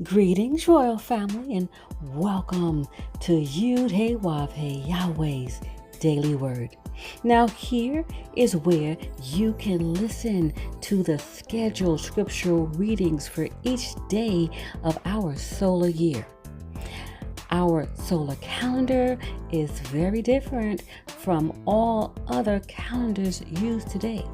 Greetings, royal family, and welcome to Yahweh, Yahweh's Daily Word. Now, here is where you can listen to the scheduled scriptural readings for each day of our solar year. Our solar calendar is very different from all other calendars used today.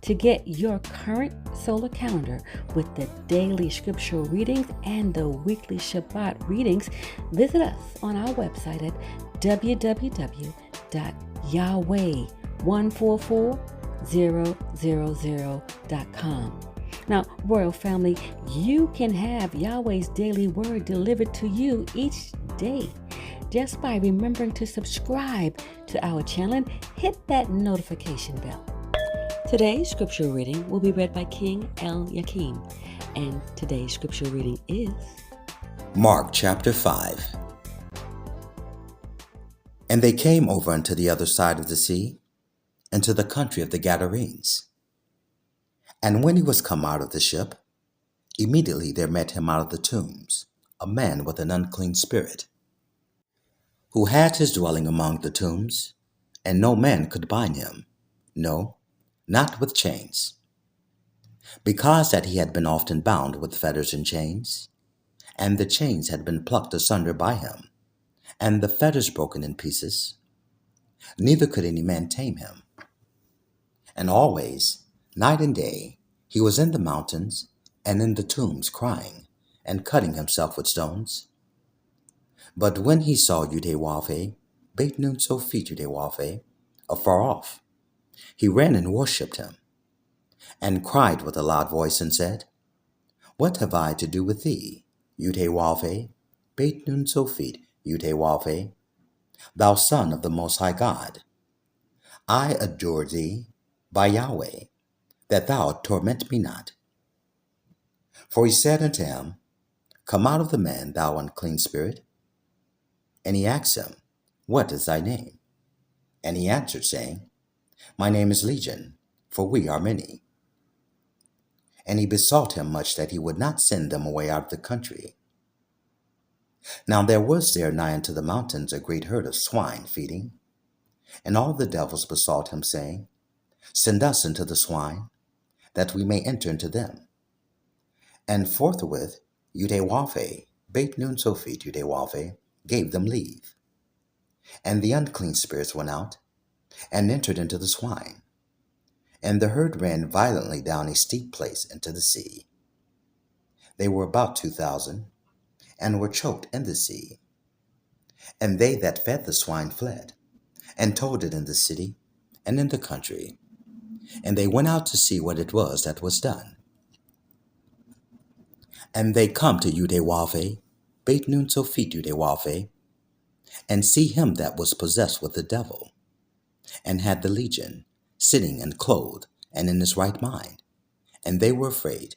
To get your current solar calendar with the daily scriptural readings and the weekly Shabbat readings, visit us on our website at www.yahweh144000.com. Now, Royal Family, you can have Yahweh's daily word delivered to you each day just by remembering to subscribe to our channel and hit that notification bell. Today's scripture reading will be read by King El-Yakim, and today's scripture reading is Mark chapter 5. And they came over unto the other side of the sea, into the country of the Gadarenes. And when he was come out of the ship, immediately there met him out of the tombs a man with an unclean spirit, who had his dwelling among the tombs, and no man could bind him, no, not with chains, because that he had been often bound with fetters and chains, and the chains had been plucked asunder by him, and the fetters broken in pieces, neither could any man tame him. And always, night and day, he was in the mountains and in the tombs crying, and cutting himself with stones. But when he saw Yahweh, beit nun so feet Yahweh, afar off, he ran and worshipped him, and cried with a loud voice, and said, What have I to do with thee, Yahweh, beit nun so feet Yahweh, thou Son of the Most High God? I adjure thee by Yahweh, that thou torment me not. For he said unto him, Come out of the man, thou unclean spirit. And he asked him, What is thy name? And he answered, saying, My name is Legion, for we are many. And he besought him much that he would not send them away out of the country. Now there was there nigh unto the mountains a great herd of swine feeding. And all the devils besought him, saying, Send us into the swine, that we may enter into them. And forthwith Yahweh, beit nun so feet Yahweh, gave them leave. And the unclean spirits went out, and entered into the swine. And the herd ran violently down a steep place into the sea. They were about 2,000, and were choked in the sea. And they that fed the swine fled, and told it in the city, and in the country. And they went out to see what it was that was done. And they come to Yahweh, beit nun so feet Yahweh, and see him that was possessed with the devil, and had the legion, sitting and clothed, and in his right mind. And they were afraid.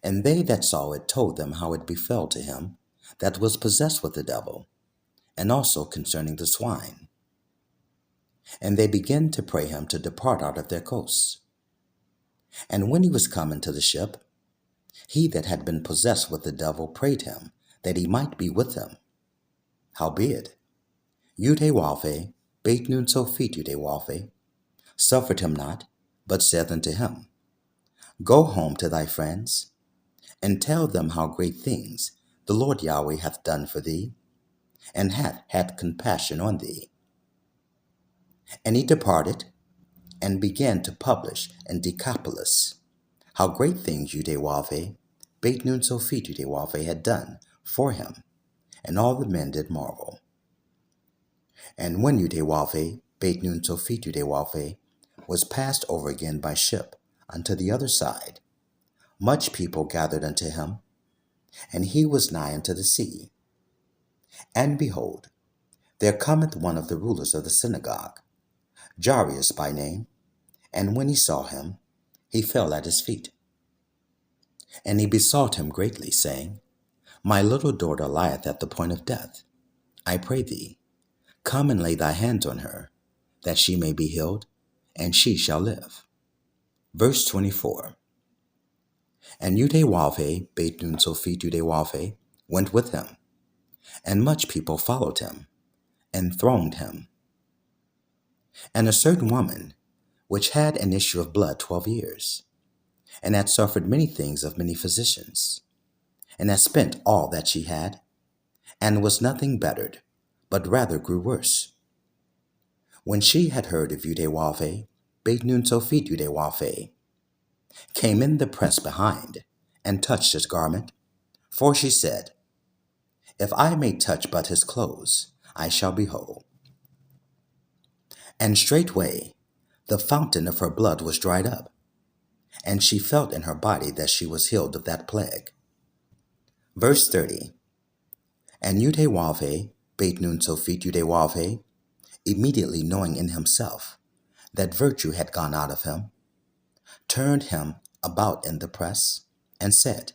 And they that saw it told them how it befell to him that was possessed with the devil, and also concerning the swine. And they began to pray him to depart out of their coasts. And when he was come into the ship, he that had been possessed with the devil prayed him that he might be with him. Howbeit, Yahweh, beit nun so feet Yahweh, suffered him not, but said unto him, Go home to thy friends, and tell them how great things the Lord Yahweh hath done for thee, and hath had compassion on thee. And he departed, and began to publish in Decapolis how great things Yahweh, beit nun so feet Yahweh, had done for him, and all the men did marvel. And when Yahweh, beit nun so feet Yahweh, was passed over again by ship unto the other side, much people gathered unto him, and he was nigh unto the sea. And behold, there cometh one of the rulers of the synagogue, Jairus by name, and when he saw him, he fell at his feet. And he besought him greatly, saying, My little daughter lieth at the point of death. I pray thee, come and lay thy hands on her, that she may be healed, and she shall live. Verse 24. And Yudewave, Beit Nun Sophit Yudewave, went with him, and much people followed him, and thronged him. And a certain woman, which had an issue of blood 12 years, and had suffered many things of many physicians, and had spent all that she had, and was nothing bettered, but rather grew worse. When she had heard of Yudewave, Beit Nun Sophit Yudewave, came in the press behind, and touched his garment, for she said, If I may touch but his clothes, I shall be whole. And straightway the fountain of her blood was dried up, and she felt in her body that she was healed of that plague. Verse 30. And Yudewave, Beit Nun Sophit Yudewave, immediately knowing in himself that virtue had gone out of him, turned him about in the press, and said,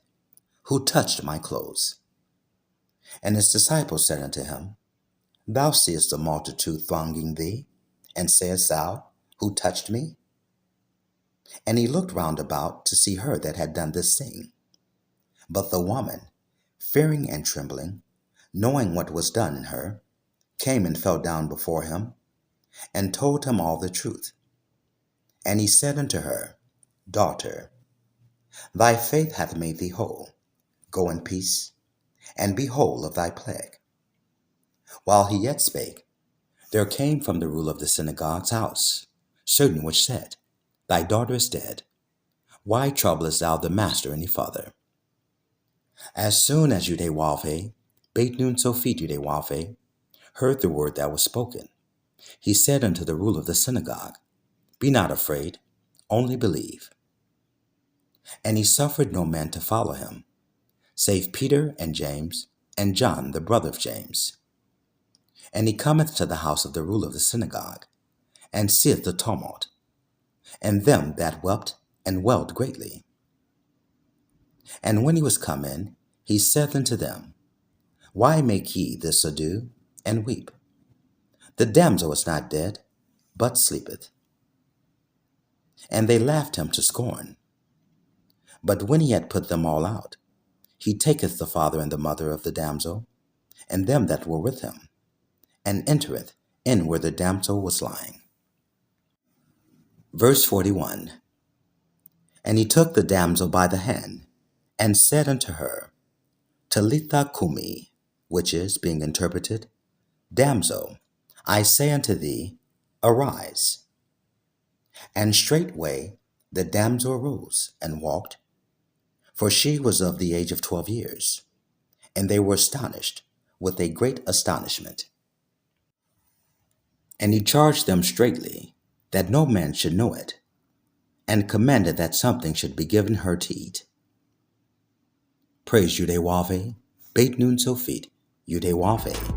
Who touched my clothes? And his disciples said unto him, Thou seest the multitude thronging thee, and sayest thou, Who touched me? And he looked round about to see her that had done this thing. But the woman, fearing and trembling, knowing what was done in her, came and fell down before him, and told him all the truth. And he said unto her, Daughter, thy faith hath made thee whole. Go in peace, and be whole of thy plague. While he yet spake, there came from the ruler of the synagogue's house certain which said, Thy daughter is dead. Why troublest thou the master any further? As soon as Yudewave, Beit Nun Sophit Yudewave, heard the word that was spoken, he said unto the ruler of the synagogue, Be not afraid, only believe. And he suffered no man to follow him, save Peter and James, and John the brother of James. And he cometh to the house of the ruler of the synagogue, and seeth the tumult, and them that wept and wailed greatly. And when he was come in, he saith unto them, Why make ye this ado, and weep? The damsel is not dead, but sleepeth. And they laughed him to scorn. But when he had put them all out, he taketh the father and the mother of the damsel, and them that were with him, and entereth in where the damsel was lying. Verse 41. And he took the damsel by the hand, and said unto her, Talitha cumi, which is, being interpreted, Damsel, I say unto thee, arise. And straightway the damsel arose and walked, for she was of the age of 12 years, and they were astonished with a great astonishment. And he charged them straitly that no man should know it, and commanded that something should be given her to eat. Praise Yudewave, Beit Nun Sophit Yudewave.